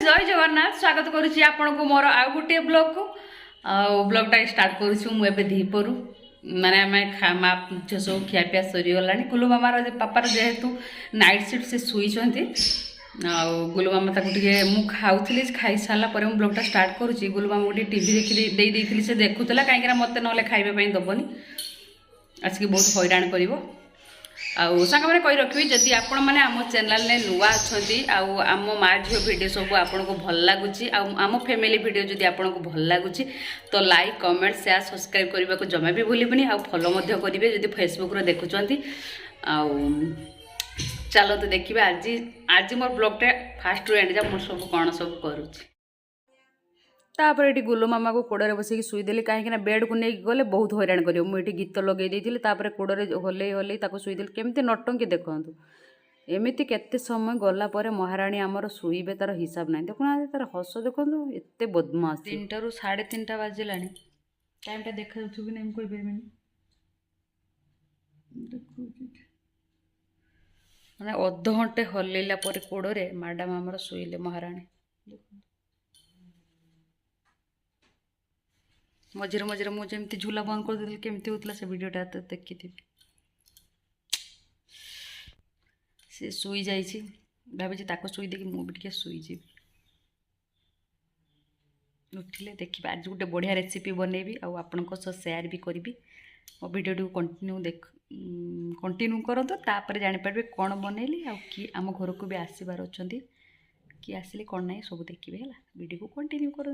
जय जगन्नाथ स्वागत करुच्ची आपण को मोर आउ गोटे ब्लॉग को ब्लॉगटा स्टार्ट करुच्छू मुझे दीपरू माने आम माँ झील सब खियापिया सरीगला गुलु मामार पापार जेहेतु नाइट सिफ्ट से शुईंट गुलु मामा ताके मुझे खाई सारापर मुझे ब्लॉगटा स्टार्ट करुच्ची गुलु मामा गोटे टीवी देखी से देखुला कहीं मत ना खाइबा दबनी आसिक बहुत हैरान कर आउ सांग मैंने कही रखी जदि आपण मैंने आम चैनल ने नुआ अच्छा आम माँ झील भिड सब आपन को भल लगुच आम फैमिली भिड जदि आपन को भल लगुच तो लाइक कमेंट शेयर सब्सक्राइब करने को जमा भी भूलबनी आ फॉलो करेंगे जदि फेसबुक रे देखुंट चलो तो देखिए आज आज मोर ब्लॉगटा फास्ट रु एंड जा मोर सब कौन सब करुच्ची तापर ये गुलु मामा को कोड़े बस शुईदेली कहीं बेड को लेकिन गले बहुत हैरान कर मुझे गीत लगे कोड़े हल्ले हल्ले शुईदेली केमती नटंकी देखूँ एमती केते समय गलापर महाराणी आमर शुईबे तार हिसाब ना देखुना तार हस देखो एत बदमाश 3टा ରୁ 3:30 बाजिला टाइमटा देखा कि नहीं कोई पारे मैंने अध घंटे हल्ला कोड़े मैडम आमर शुईले महाराणी मझे मझे मुझे झूला बंद कर देती केमती होता से वीडियोटा तो देखी थी सी शुई जाइए भावी शुई देखी मुझे शुईजी उठिले देखिए आज गोटे बढ़िया रेसिपी बनैबी आपण सेयार भी करी मो भिडियो कंटिन्यू करते तापर जापर कौन बनैली कि आम घर को भी आसबार अच्छा कि आसिले कौन ना सब देखिए है वीडियो को कंटिन्यू कर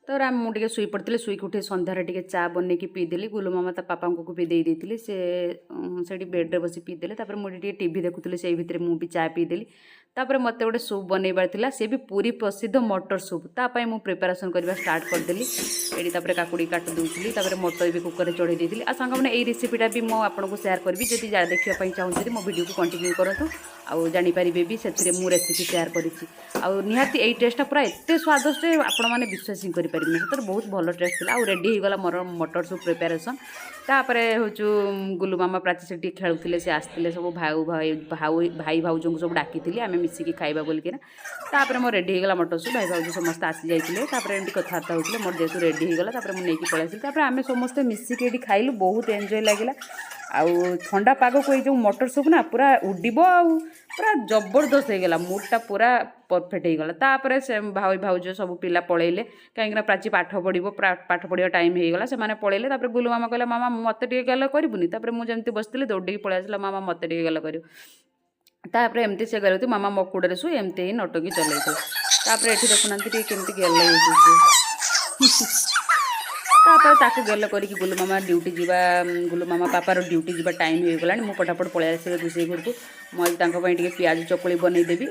तो आम मुझे शुई पड़ी शुईक उठे सन्धार टे चा बन के पीदेली गुलु मामा पापा को भी देती से बेड्रे बस पीदेले मुझे टीवी देखुली से भितर मुझे चा पीदेली तापर मत गोटे सूप बनइबार थिला से भी पूरी प्रसिद्ध मटर सूप तापाई मु प्रिपेरेसन करवा स्टार्ट करदेली एडी तापर काकुड़ी काट दूसरी तापर मटर भी कुकर रे चढ़े देती आ सांग मैंने यही रेसिपीटा भी मो आपको शेयर करी जदि देखा चाहते मो वीडियो को कंटिन्यू करूँ आउ जानीपारे भी से मु रेसिपी शेयर करी निहाती यही टेस्टा पूरा एत स्वादिष्ट आपण मैंने विश्वास ही करेंगे सर बहुत भल टेस्ट था रेडी होगा मोर मटर सूप प्रिपेरेसन तापर हूँ गुलु मामा प्राची से खेलुले से आसते सब भाई भाउज को सब डाकी आम मिसिकी खाइबा बोलिकिना तापर मो रेडी होगा मटर सूप भाई भाउज समस्त आसी जाइए तापर एमती कथबार्ता होते मोर जेहतु रेडी होगा तापर मुझे पलि आसी तापर आम समस्ते मिसिकी ये खाइलु बहुत एंजॉय लगे आउ ठंडा पाग को जो मटर सूप ना पूरा उड्डीब पूरा जबरदस्त हो गला मूडटा पूरा परफेक्ट हो गला तापर से भाई भाउज सब पिला पलैले कहीं प्राची पाठ पढ़ा टाइम हो गला से पलैले तापर गुलु मामा कहला मामा मत टे गल करबुनी तापर मुझे बसती दौड़ी पलि आसला मामा मत टे गल कर तापर एमती से गलती मामा मो कुड़े शु एमती ही नटकी चल तापर ये देखुना केमती गेल तापर ताके गेल करके गुलु मामा ड्यूटी जीवा गुलु मामा पापार ड्यूटी जीवा टाइम हो गला मु फटाफट पलि आस रोषे घर को मुझे पियाज चकुली बनईदेवी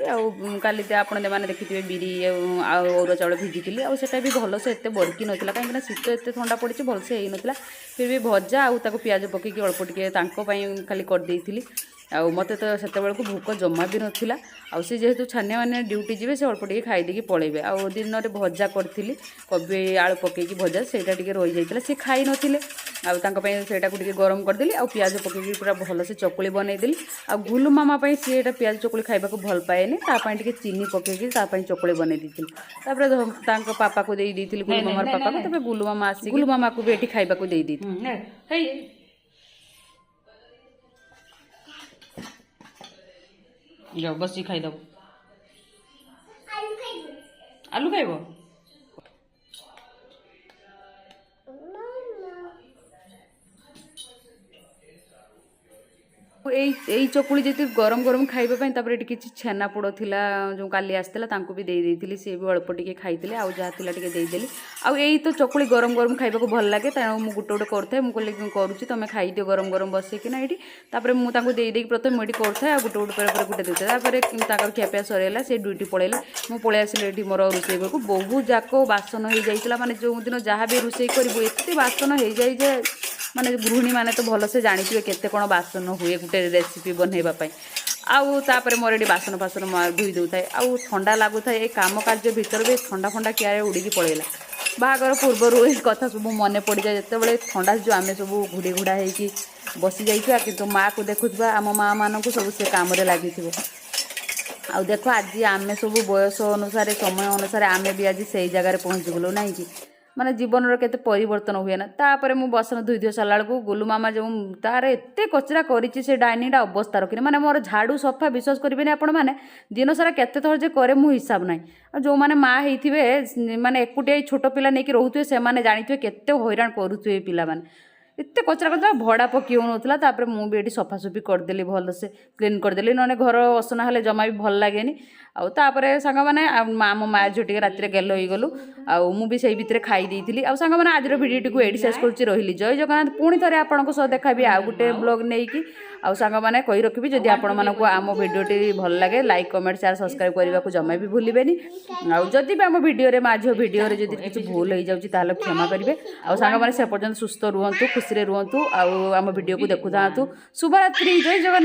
आली आपने देखिए बिरी अरुआ चाउल भिजी आटा भी भलसे एत बरकी नाला कहीं शीत एत ठंडा पड़ी भलसे हो नाला फिर भी भजा आउ पियाज पकईकि अल्प टे खाली करदेली आउ मत तो से को भोक जमा भी नाला आउ सी जेहेतु छानिया मैंने ड्यूटी जी से अल्प टे खाईदे पलैबे आउ दिन में भजा करी कोबी आलू पकईकि भजा से रही जाता सी खाई नथिले आउटा को गरम करदेली आउ पियाज पकईकि पूरा भलसे चकुली बनईदेली आ गुलु मामा सी पियाज चकुली खाइबा भल पाएनि तापाई चीनी पकईकि चकुली बनई दी तापर पापा को दे गुलु मामार पापा को तापर गुलु मामा आसी गुलु मामा को भी ये खाइबा को दे दी जाओ बस खाईदब आलू खाइब यही चकुली जी गरम गरम खाइबापी किसी छेना पोड़ थिला जो काली आसला भी देती सी भी अल्प टे खाई आउ जहाँ देदेली आउ यही तो चकुली गरम गरम खाइबा भल लगे तेणु मुझे गोटे गोटे करता मुझे करुच्ची तुम खाईदियो गरम गरम बसैकिना ये मुझे देदेक प्रथम मुझे करता गोटे गोटे पर गोटे देता खियापिया सरला से ड्यूटी पलैले मुझे पलि आसिले ये मोर रोषे घर को बहुत जाक बासन हो जाता माने जो दिन जहाँ भी रोषे करूँ एत बासन हो जाए माने गृहिणी माने तो भलसे जानी केते कौन बासन हुए गोटे रेसिपी बनवाई आउ तापर मोर ये बासन फासन धोई दे था आउ ठंडा लगू था ये कम कार्य भितर भी ठंडा फंडा क्या उड़ी पलैला बाहागर पूर्वर ये कथा सब मन पड़ जाए जिते ठंडा जो आम सब घुड़ी घुड़ा हो बसी जाइए कि माँ को देखुवा आम माँ मानक सब से कम लगी आउ देख आज आम सब बयस अनुसार समय अनुसार आम भी आज से जगार पहुँचीगलु ना कि माने जीवन केते परिवर्तन हुए ना तापर मु बसन धुई धुई सारा बेलू गोलू मामा जो तार एत कचरा करी से डाइनिंग अवस्था रखी माने मोर झाड़ू सफा विश्वास करेंगे आपण मैंने दिन सारा केते थर जे करे मु हिसाब ना जो मैंने माँ होते माने एकुटिया छोट पिला नहीं रोथे से जानी केते हैरान करुवे पिला माने एत कचरा कचरा भड़ा पकई होना तापर मुझे सफासफी करदेली भलसे क्लीन करदेली ना घर असना हेल्ले जमा भी भल लगे आउे सांग मैंने मो माँ झील टे राति गेल हो गलु आउे से भितर खाई आउ सांग मैंने आज भिडियो को एडी शेष कर रही जय जगन्नाथ पुणी थे आपंक सह देखाबी आउ गोटे ब्लॉग नहीं कि आउ सांग मैंने कही रखी जदि आपण मानक आम भिडियोटी भल लगे लाइक कमेंट शेयर सब्सक्राइब करने को जमा भी भूलें आउ जदि भी आम भिडियो माँ झील भिडियो जब किसी भूल हो जाए क्षमा करेंगे आउ सांग मैंने से पर्यटन सुस्थ रुहतु खुशी रुहतु आउ आम भिडियो को देखु था शुभरात्रि जय जगन्नाथ।